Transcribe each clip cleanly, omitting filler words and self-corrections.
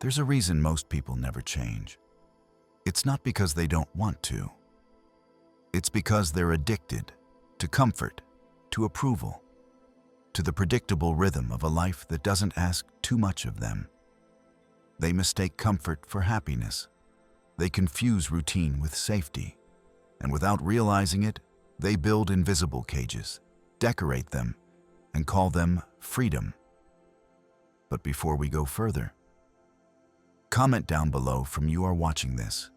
There's a reason most people never change. It's not because they don't want to. It's because they're addicted to comfort, to approval, to the predictable rhythm of a life that doesn't ask too much of them. They mistake comfort for happiness. They confuse routine with safety. And without realizing it, they build invisible cages, decorate them, and call them freedom. But before we go further, comment down below from you are watching this.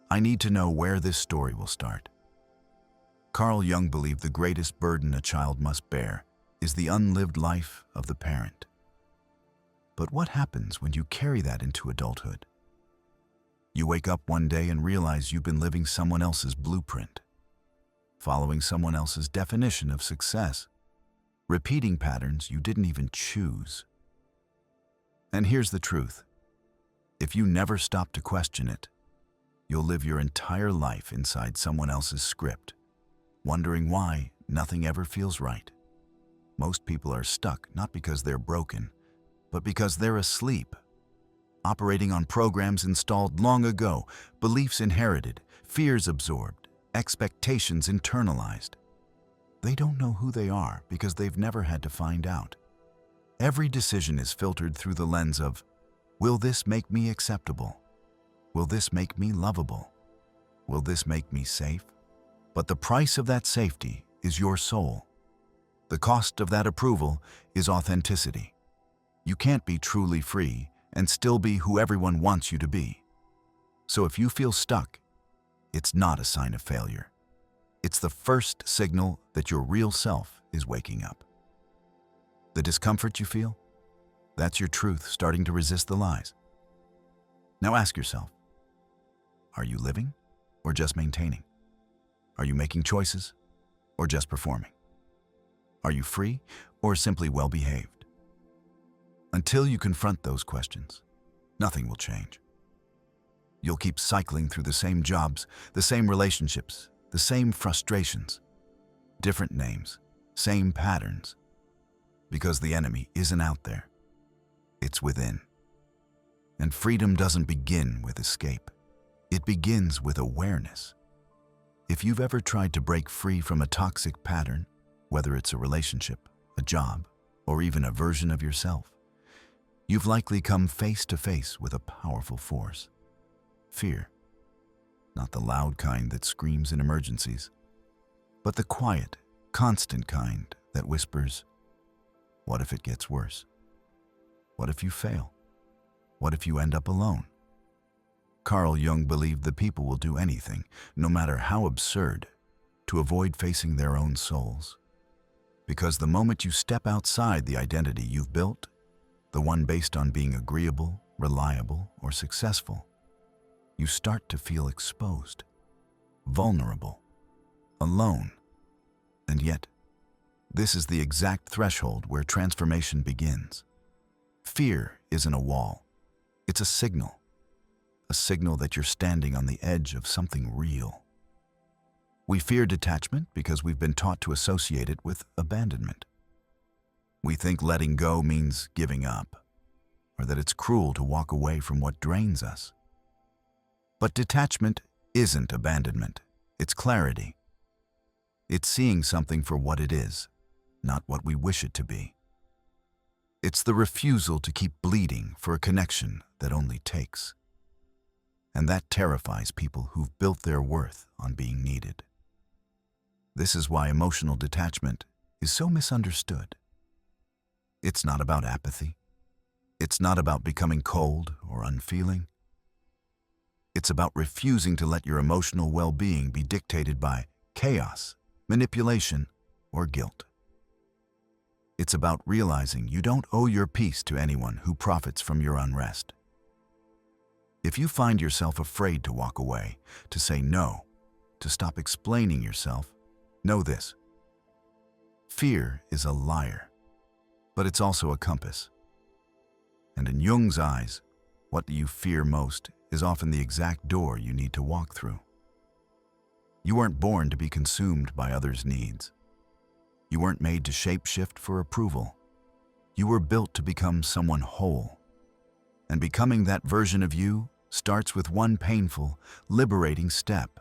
I need to know where this story will start. Carl Jung believed the greatest burden a child must bear is the unlived life of the parent. But what happens when you carry that into adulthood? You wake up one day and realize you've been living someone else's blueprint, following someone else's definition of success, repeating patterns you didn't even choose. And here's the truth. If you never stop to question it, you'll live your entire life inside someone else's script, wondering why nothing ever feels right. Most people are stuck not because they're broken, but because they're asleep, operating on programs installed long ago, beliefs inherited, fears absorbed, expectations internalized. They don't know who they are because they've never had to find out. Every decision is filtered through the lens of, will this make me acceptable? Will this make me lovable? Will this make me safe? But the price of that safety is your soul. The cost of that approval is authenticity. You can't be truly free and still be who everyone wants you to be. So if you feel stuck, it's not a sign of failure. It's the first signal that your real self is waking up. The discomfort you feel, that's your truth starting to resist the lies. Now ask yourself, are you living or just maintaining? Are you making choices or just performing? Are you free or simply well-behaved? Until you confront those questions, nothing will change. You'll keep cycling through the same jobs, the same relationships, the same frustrations, different names, same patterns, because the enemy isn't out there. It's within. And freedom doesn't begin with escape. It begins with awareness. If you've ever tried to break free from a toxic pattern, whether it's a relationship, a job, or even a version of yourself, you've likely come face to face with a powerful force. Fear. Not the loud kind that screams in emergencies, but the quiet, constant kind that whispers, what if it gets worse? What if you fail? What if you end up alone? Carl Jung believed that people will do anything, no matter how absurd, to avoid facing their own souls. Because the moment you step outside the identity you've built, the one based on being agreeable, reliable, or successful, you start to feel exposed, vulnerable, alone. And yet, this is the exact threshold where transformation begins. Fear isn't a wall. It's a signal that you're standing on the edge of something real. We fear detachment because we've been taught to associate it with abandonment. We think letting go means giving up, or that it's cruel to walk away from what drains us. But detachment isn't abandonment, it's clarity. It's seeing something for what it is, not what we wish it to be. It's the refusal to keep bleeding for a connection that only takes. And that terrifies people who've built their worth on being needed. This is why emotional detachment is so misunderstood. It's not about apathy. It's not about becoming cold or unfeeling. It's about refusing to let your emotional well-being be dictated by chaos, manipulation, or guilt. It's about realizing you don't owe your peace to anyone who profits from your unrest. If you find yourself afraid to walk away, to say no, to stop explaining yourself, know this. Fear is a liar, but it's also a compass. And in Jung's eyes, what you fear most is often the exact door you need to walk through. You weren't born to be consumed by others' needs. You weren't made to shapeshift for approval. You were built to become someone whole. And becoming that version of you starts with one painful, liberating step: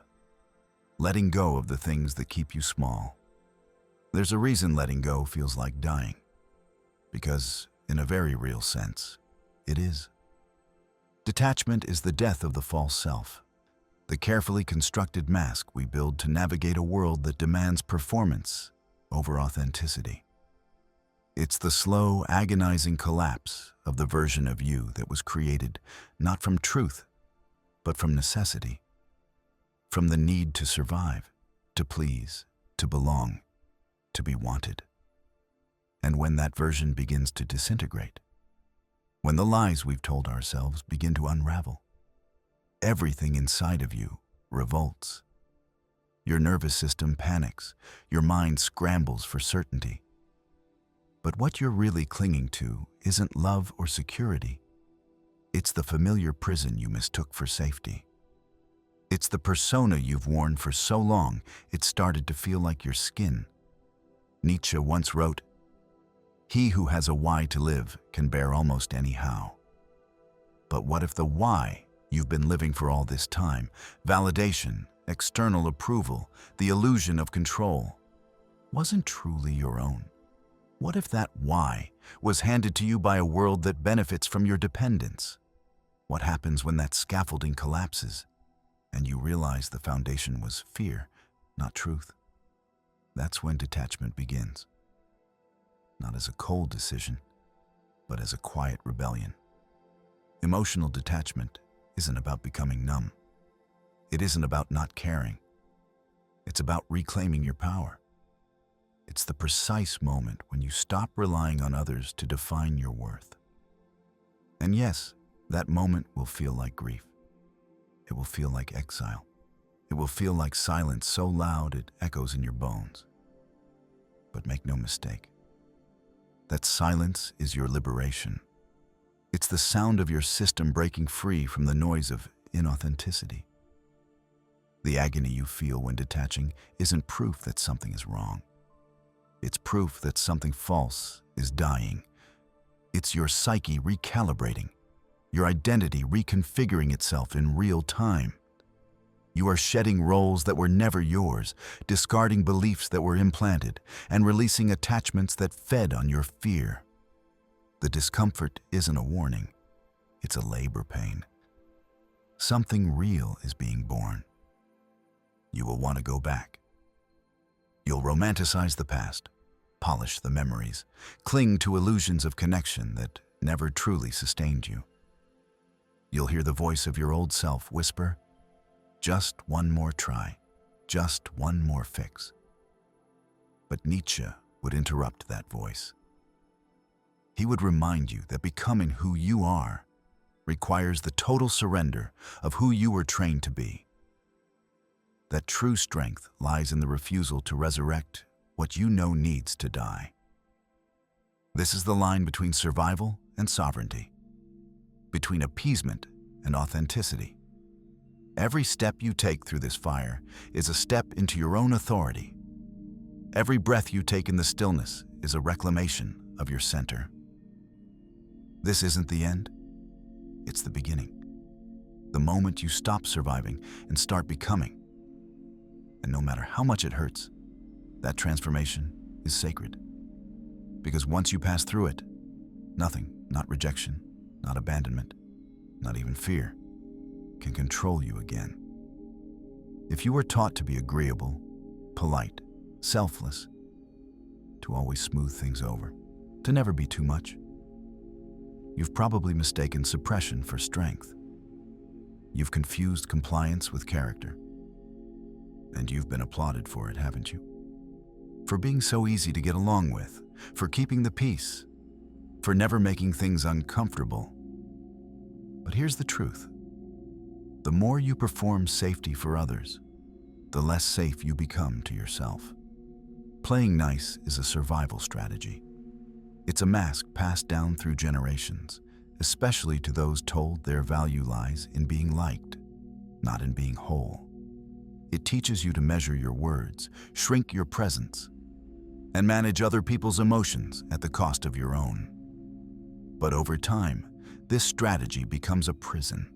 letting go of the things that keep you small. There's a reason letting go feels like dying, because, in a very real sense, it is. Detachment is the death of the false self, the carefully constructed mask we build to navigate a world that demands performance over authenticity. It's the slow, agonizing collapse of the version of you that was created not from truth, but from necessity, from the need to survive, to please, to belong, to be wanted. And when that version begins to disintegrate, when the lies we've told ourselves begin to unravel, everything inside of you revolts. Your nervous system panics, your mind scrambles for certainty. But what you're really clinging to isn't love or security. It's the familiar prison you mistook for safety. It's the persona you've worn for so long it started to feel like your skin. Nietzsche once wrote, "He who has a why to live can bear almost any how." But what if the why you've been living for all this time, validation, external approval, the illusion of control, wasn't truly your own? What if that why was handed to you by a world that benefits from your dependence? What happens when that scaffolding collapses and you realize the foundation was fear, not truth? That's when detachment begins. Not as a cold decision, but as a quiet rebellion. Emotional detachment isn't about becoming numb. It isn't about not caring. It's about reclaiming your power. It's the precise moment when you stop relying on others to define your worth. And yes, that moment will feel like grief. It will feel like exile. It will feel like silence so loud it echoes in your bones. But make no mistake, that silence is your liberation. It's the sound of your system breaking free from the noise of inauthenticity. The agony you feel when detaching isn't proof that something is wrong. It's proof that something false is dying. It's your psyche recalibrating, your identity reconfiguring itself in real time. You are shedding roles that were never yours, discarding beliefs that were implanted, and releasing attachments that fed on your fear. The discomfort isn't a warning, it's a labor pain. Something real is being born. You will want to go back. You'll romanticize the past, polish the memories, cling to illusions of connection that never truly sustained you. You'll hear the voice of your old self whisper, "Just one more try, just one more fix." But Nietzsche would interrupt that voice. He would remind you that becoming who you are requires the total surrender of who you were trained to be. That true strength lies in the refusal to resurrect what you know needs to die. This is the line between survival and sovereignty, between appeasement and authenticity. Every step you take through this fire is a step into your own authority. Every breath you take in the stillness is a reclamation of your center. This isn't the end, it's the beginning. The moment you stop surviving and start becoming. And no matter how much it hurts, that transformation is sacred. Because once you pass through it, nothing, not rejection, not abandonment, not even fear, can control you again. If you were taught to be agreeable, polite, selfless, to always smooth things over, to never be too much, you've probably mistaken suppression for strength. You've confused compliance with character. And you've been applauded for it, haven't you? For being so easy to get along with, for keeping the peace, for never making things uncomfortable. But here's the truth. The more you perform safety for others, the less safe you become to yourself. Playing nice is a survival strategy. It's a mask passed down through generations, especially to those told their value lies in being liked, not in being whole. It teaches you to measure your words, shrink your presence, and manage other people's emotions at the cost of your own. But over time, this strategy becomes a prison.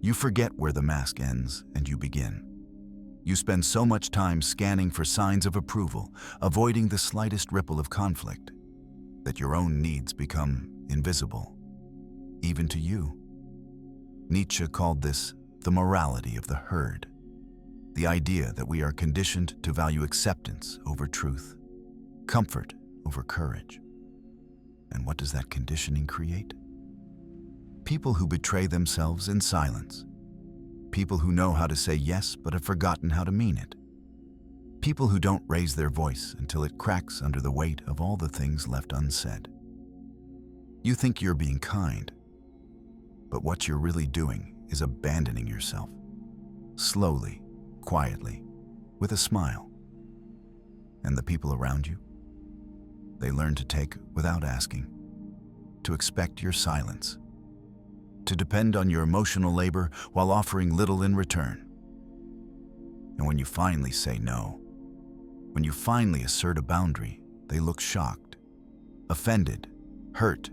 You forget where the mask ends and you begin. You spend so much time scanning for signs of approval, avoiding the slightest ripple of conflict, that your own needs become invisible, even to you. Nietzsche called this the morality of the herd, the idea that we are conditioned to value acceptance over truth, comfort over courage. And what does that conditioning create? People who betray themselves in silence. People who know how to say yes but have forgotten how to mean it. People who don't raise their voice until it cracks under the weight of all the things left unsaid. You think you're being kind, but what you're really doing is abandoning yourself. Slowly, quietly, with a smile. And the people around you? They learn to take without asking, to expect your silence, to depend on your emotional labor while offering little in return. And when you finally say no, when you finally assert a boundary, they look shocked, offended, hurt,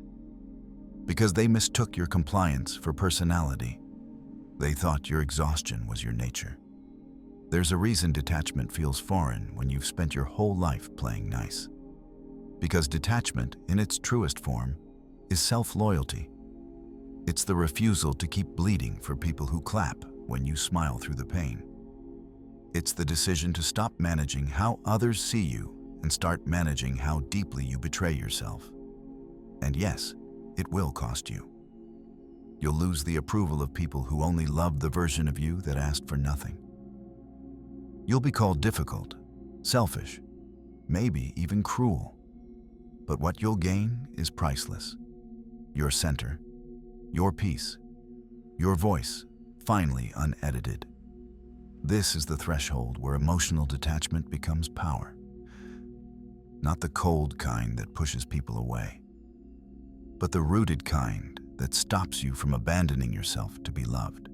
because they mistook your compliance for personality. They thought your exhaustion was your nature. There's a reason detachment feels foreign when you've spent your whole life playing nice. Because detachment, in its truest form, is self-loyalty. It's the refusal to keep bleeding for people who clap when you smile through the pain. It's the decision to stop managing how others see you and start managing how deeply you betray yourself. And yes, it will cost you. You'll lose the approval of people who only loved the version of you that asked for nothing. You'll be called difficult, selfish, maybe even cruel. But what you'll gain is priceless. Your center, your peace, your voice, finally unedited. This is the threshold where emotional detachment becomes power. Not the cold kind that pushes people away, but the rooted kind that stops you from abandoning yourself to be loved.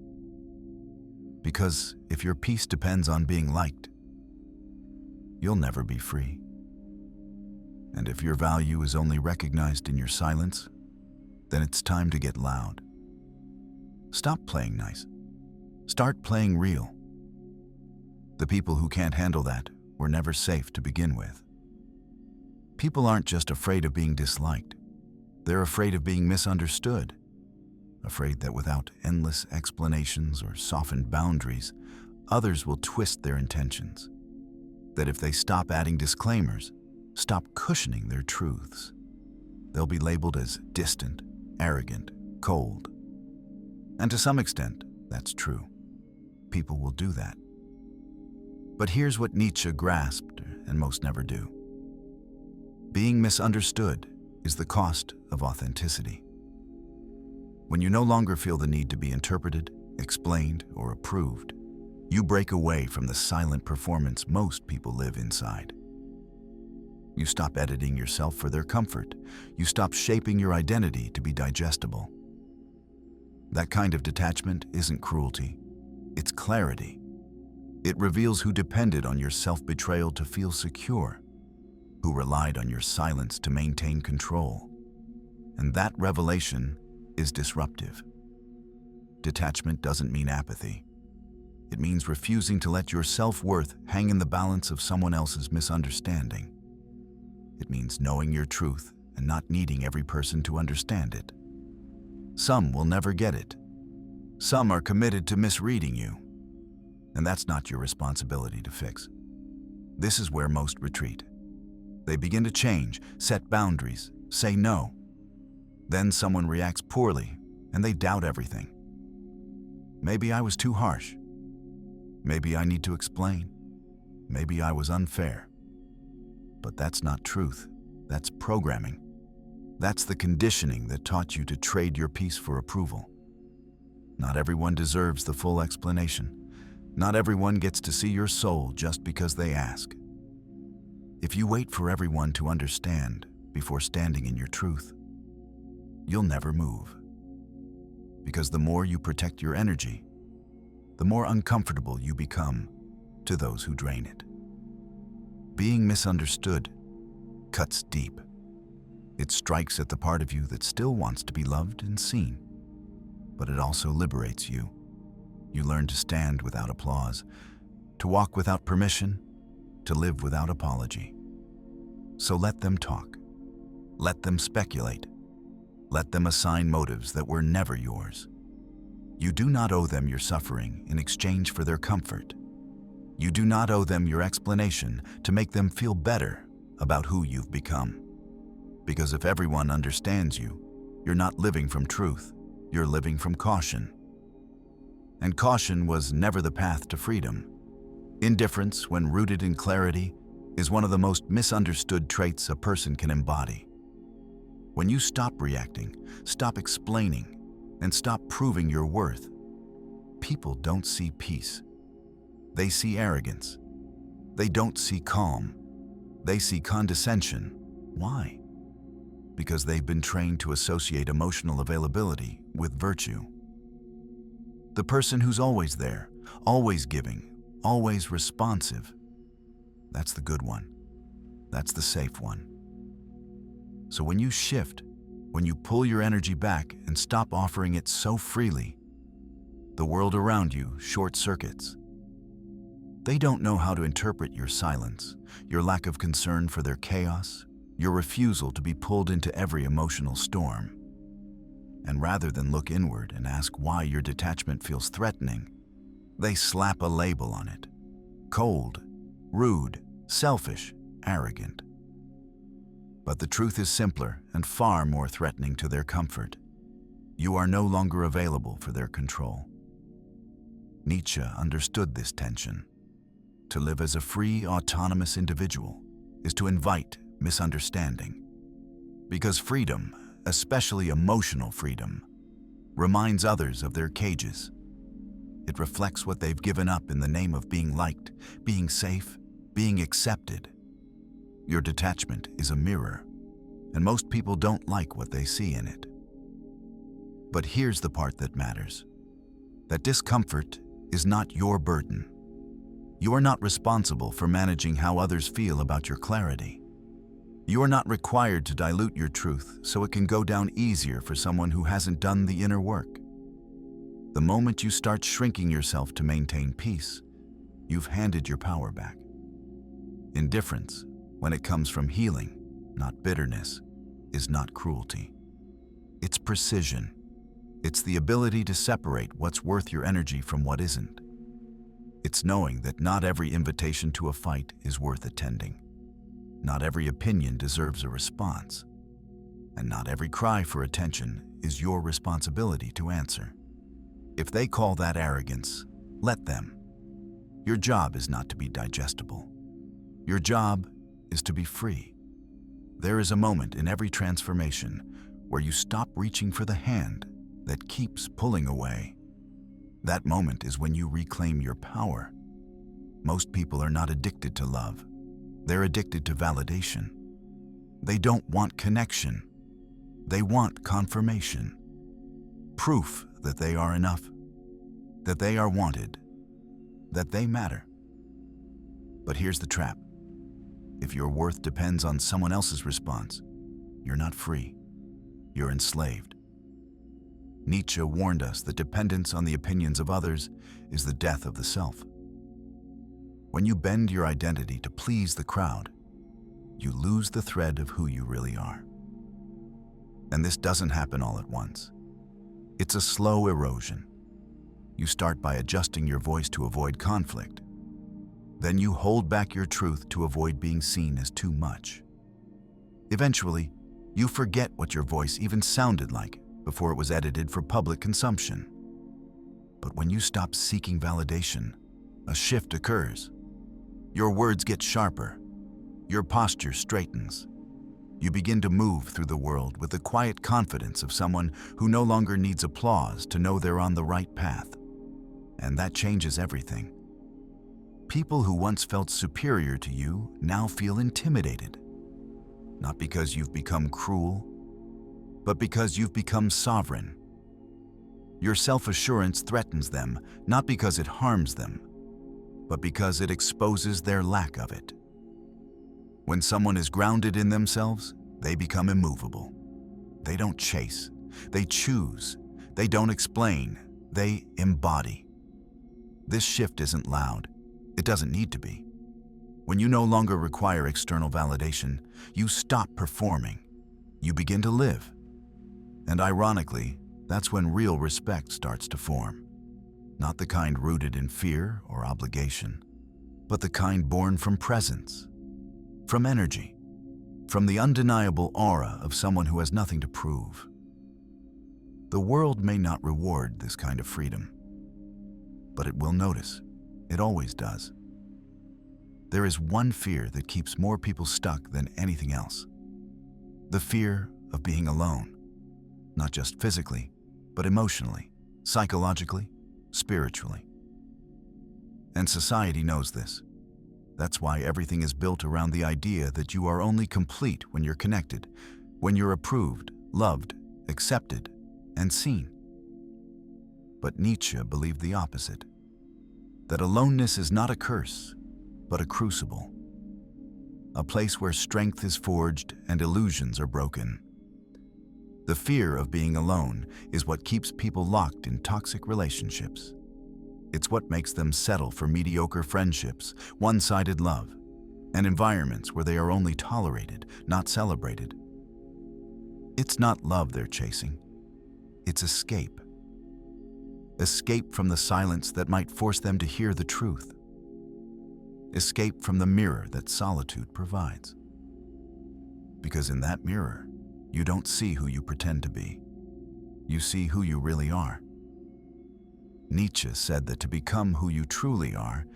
Because if your peace depends on being liked, you'll never be free. And if your value is only recognized in your silence, then it's time to get loud. Stop playing nice. Start playing real. The people who can't handle that were never safe to begin with. People aren't just afraid of being disliked. They're afraid of being misunderstood. Afraid that without endless explanations or softened boundaries, others will twist their intentions. That if they stop adding disclaimers, stop cushioning their truths, they'll be labeled as distant, arrogant, cold. And to some extent, that's true. People will do that. But here's what Nietzsche grasped and most never do. Being misunderstood is the cost of authenticity. When you no longer feel the need to be interpreted, explained, or approved, you break away from the silent performance most people live inside. You stop editing yourself for their comfort. You stop shaping your identity to be digestible. That kind of detachment isn't cruelty, it's clarity. It reveals who depended on your self-betrayal to feel secure, who relied on your silence to maintain control. And that revelation is disruptive. Detachment doesn't mean apathy. It means refusing to let your self-worth hang in the balance of someone else's misunderstanding. It means knowing your truth and not needing every person to understand it. Some will never get it. Some are committed to misreading you. And that's not your responsibility to fix. This is where most retreat. They begin to change, set boundaries, say no. Then someone reacts poorly, and they doubt everything. Maybe I was too harsh. Maybe I need to explain. Maybe I was unfair. But that's not truth. That's programming. That's the conditioning that taught you to trade your peace for approval. Not everyone deserves the full explanation. Not everyone gets to see your soul just because they ask. If you wait for everyone to understand before standing in your truth, you'll never move. Because the more you protect your energy, the more uncomfortable you become to those who drain it. Being misunderstood cuts deep. It strikes at the part of you that still wants to be loved and seen, but it also liberates you. You learn to stand without applause, to walk without permission, to live without apology. So let them talk. Let them speculate. Let them assign motives that were never yours. You do not owe them your suffering in exchange for their comfort. You do not owe them your explanation to make them feel better about who you've become. Because if everyone understands you, you're not living from truth, you're living from caution. And caution was never the path to freedom. Indifference, when rooted in clarity, is one of the most misunderstood traits a person can embody. When you stop reacting, stop explaining, and stop proving your worth, people don't see peace. They see arrogance. They don't see calm. They see condescension. Why? Because they've been trained to associate emotional availability with virtue. The person who's always there, always giving, always responsive, that's the good one. That's the safe one. So when you shift, when you pull your energy back and stop offering it so freely, the world around you short circuits. They don't know how to interpret your silence, your lack of concern for their chaos, your refusal to be pulled into every emotional storm. And rather than look inward and ask why your detachment feels threatening, they slap a label on it. Cold, rude, selfish, arrogant. But the truth is simpler and far more threatening to their comfort. You are no longer available for their control. Nietzsche understood this tension. To live as a free, autonomous individual is to invite misunderstanding. Because freedom, especially emotional freedom, reminds others of their cages. It reflects what they've given up in the name of being liked, being safe, being accepted. Your detachment is a mirror, and most people don't like what they see in it. But here's the part that matters. That discomfort is not your burden. You are not responsible for managing how others feel about your clarity. You are not required to dilute your truth so it can go down easier for someone who hasn't done the inner work. The moment you start shrinking yourself to maintain peace, you've handed your power back. Indifference, when it comes from healing, not bitterness, is not cruelty. It's precision. It's the ability to separate what's worth your energy from what isn't. It's knowing that not every invitation to a fight is worth attending. Not every opinion deserves a response. And not every cry for attention is your responsibility to answer. If they call that arrogance, let them. Your job is not to be digestible. Your job is to be free. There is a moment in every transformation where you stop reaching for the hand that keeps pulling away. That moment is when you reclaim your power. Most people are not addicted to love. They're addicted to validation. They don't want connection. They want confirmation. Proof that they are enough, that they are wanted, that they matter. But here's the trap. If your worth depends on someone else's response, you're not free. You're enslaved. Nietzsche warned us that dependence on the opinions of others is the death of the self. When you bend your identity to please the crowd, you lose the thread of who you really are. And this doesn't happen all at once. It's a slow erosion. You start by adjusting your voice to avoid conflict. Then you hold back your truth to avoid being seen as too much. Eventually, you forget what your voice even sounded like before it was edited for public consumption. But when you stop seeking validation, a shift occurs. Your words get sharper. Your posture straightens. You begin to move through the world with the quiet confidence of someone who no longer needs applause to know they're on the right path. And that changes everything. People who once felt superior to you now feel intimidated. Not because you've become cruel, but because you've become sovereign. Your self-assurance threatens them, not because it harms them, but because it exposes their lack of it. When someone is grounded in themselves, they become immovable. They don't chase, they choose. They don't explain, they embody. This shift isn't loud. It doesn't need to be. When you no longer require external validation, you stop performing. You begin to live. And ironically, that's when real respect starts to form. Not the kind rooted in fear or obligation, but the kind born from presence, from energy, from the undeniable aura of someone who has nothing to prove. The world may not reward this kind of freedom, but it will notice. It always does. There is one fear that keeps more people stuck than anything else. The fear of being alone, not just physically, but emotionally, psychologically, spiritually. And society knows this. That's why everything is built around the idea that you are only complete when you're connected, when you're approved, loved, accepted, and seen. But Nietzsche believed the opposite, that aloneness is not a curse, but a crucible, a place where strength is forged and illusions are broken. The fear of being alone is what keeps people locked in toxic relationships. It's what makes them settle for mediocre friendships, one-sided love, and environments where they are only tolerated, not celebrated. It's not love they're chasing. It's escape. Escape from the silence that might force them to hear the truth. Escape from the mirror that solitude provides. Because in that mirror, you don't see who you pretend to be. You see who you really are. Nietzsche said that to become who you truly are,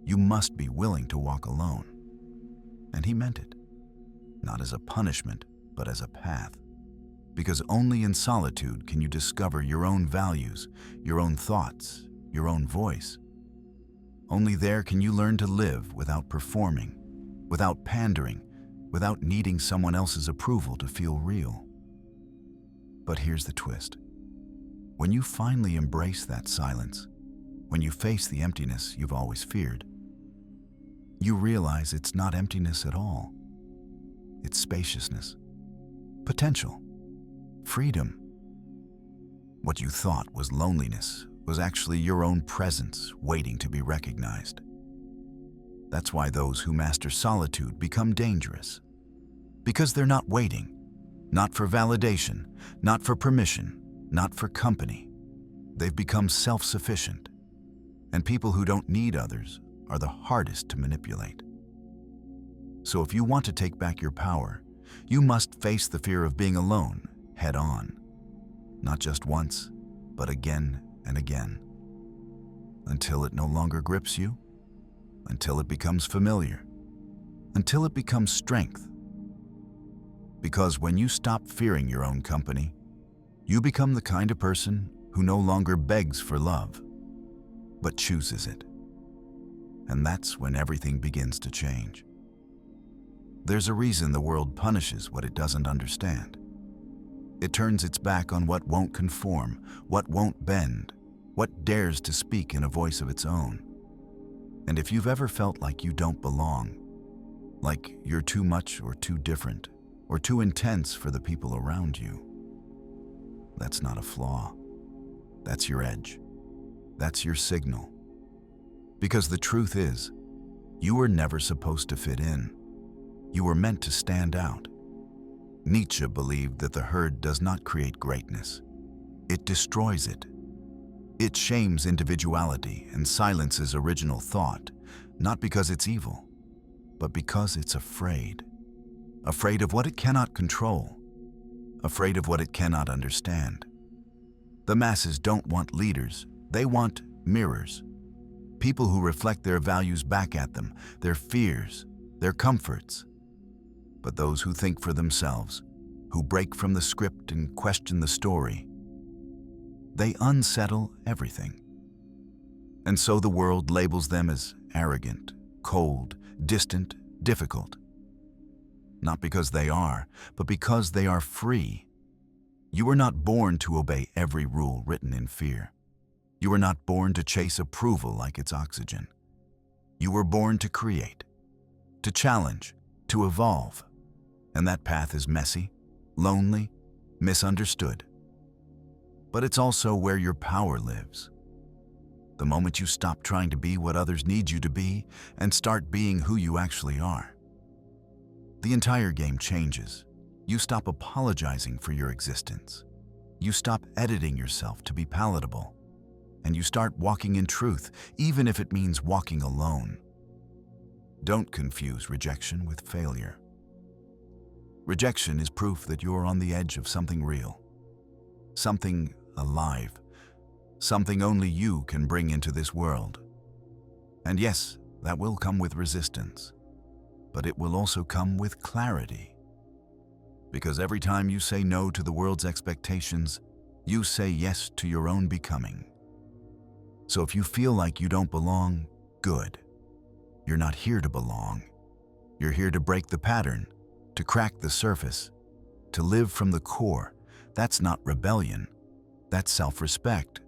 you must be willing to walk alone. And he meant it. Not as a punishment, but as a path. Because only in solitude can you discover your own values, your own thoughts, your own voice. Only there can you learn to live without performing, without pandering, without needing someone else's approval to feel real. But here's the twist. When you finally embrace that silence, when you face the emptiness you've always feared, you realize it's not emptiness at all. It's spaciousness, potential, freedom. What you thought was loneliness was actually your own presence waiting to be recognized. That's why those who master solitude become dangerous. Because they're not waiting, not for validation, not for permission, not for company. They've become self-sufficient. And people who don't need others are the hardest to manipulate. So if you want to take back your power, you must face the fear of being alone head on. Not just once, but again and again. Until it no longer grips you, until it becomes familiar, until it becomes strength. Because when you stop fearing your own company, you become the kind of person who no longer begs for love, but chooses it. And that's when everything begins to change. There's a reason the world punishes what it doesn't understand. It turns its back on what won't conform, what won't bend, what dares to speak in a voice of its own. And if you've ever felt like you don't belong, like you're too much or too different, or too intense for the people around you, that's not a flaw. That's your edge. That's your signal. Because the truth is, you were never supposed to fit in. You were meant to stand out. Nietzsche believed that the herd does not create greatness. It destroys it. It shames individuality and silences original thought, not because it's evil, but because it's afraid. Afraid of what it cannot control. Afraid of what it cannot understand. The masses don't want leaders. They want mirrors. People who reflect their values back at them, their fears, their comforts. But those who think for themselves, who break from the script and question the story, they unsettle everything. And so the world labels them as arrogant, cold, distant, difficult. Not because they are, but because they are free. You were not born to obey every rule written in fear. You were not born to chase approval like it's oxygen. You were born to create, to challenge, to evolve. And that path is messy, lonely, misunderstood. But it's also where your power lives. The moment you stop trying to be what others need you to be and start being who you actually are, the entire game changes. You stop apologizing for your existence. You stop editing yourself to be palatable. And you start walking in truth, even if it means walking alone. Don't confuse rejection with failure. Rejection is proof that you're on the edge of something real, something alive, something only you can bring into this world. And yes, that will come with resistance, but it will also come with clarity. Because every time you say no to the world's expectations, you say yes to your own becoming. So if you feel like you don't belong, good. You're not here to belong. You're here to break the pattern, to crack the surface, to live from the core. That's not rebellion. That's self-respect.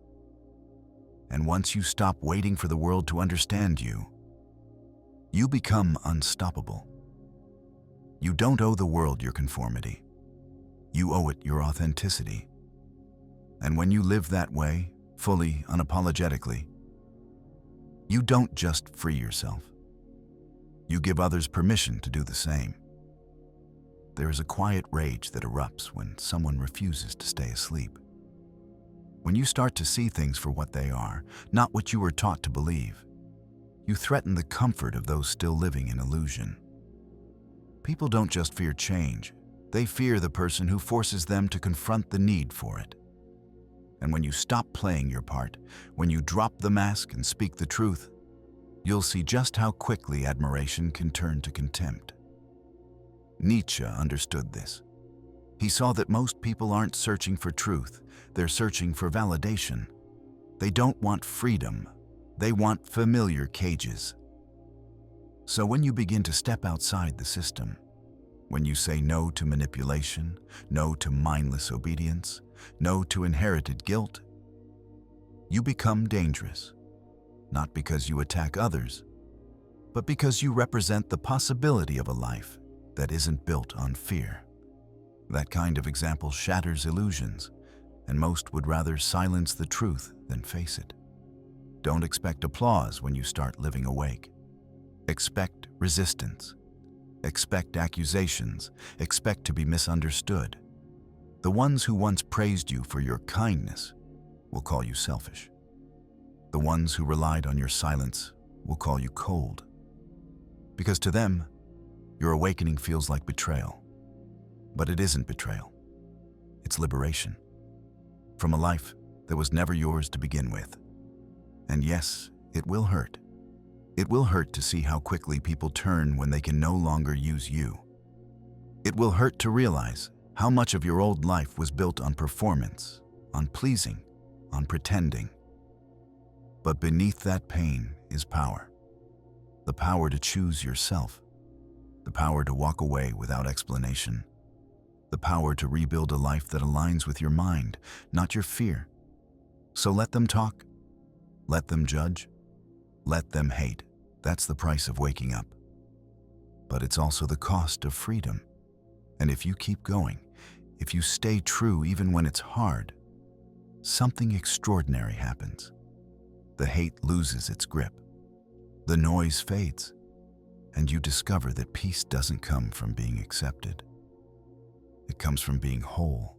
And once you stop waiting for the world to understand you, you become unstoppable. You don't owe the world your conformity. You owe it your authenticity. And when you live that way, fully, unapologetically, you don't just free yourself. You give others permission to do the same. There is a quiet rage that erupts when someone refuses to stay asleep. When you start to see things for what they are, not what you were taught to believe, you threaten the comfort of those still living in illusion. People don't just fear change, they fear the person who forces them to confront the need for it. And when you stop playing your part, when you drop the mask and speak the truth, you'll see just how quickly admiration can turn to contempt. Nietzsche understood this. He saw that most people aren't searching for truth, they're searching for validation. They don't want freedom, they want familiar cages. So when you begin to step outside the system, when you say no to manipulation, no to mindless obedience, no to inherited guilt, you become dangerous. Not because you attack others, but because you represent the possibility of a life that isn't built on fear. That kind of example shatters illusions, and most would rather silence the truth than face it. Don't expect applause when you start living awake. Expect resistance. Expect accusations. Expect to be misunderstood. The ones who once praised you for your kindness will call you selfish. The ones who relied on your silence will call you cold. Because to them, your awakening feels like betrayal. But it isn't betrayal. It's liberation. From a life that was never yours to begin with. And yes, it will hurt. It will hurt to see how quickly people turn when they can no longer use you. It will hurt to realize how much of your old life was built on performance, on pleasing, on pretending. But beneath that pain is power. The power to choose yourself. The power to walk away without explanation. The power to rebuild a life that aligns with your mind, not your fear. So let them talk. Let them judge. Let them hate. That's the price of waking up. But it's also the cost of freedom. And if you keep going, if you stay true even when it's hard, something extraordinary happens. The hate loses its grip. The noise fades. And you discover that peace doesn't come from being accepted. It comes from being whole.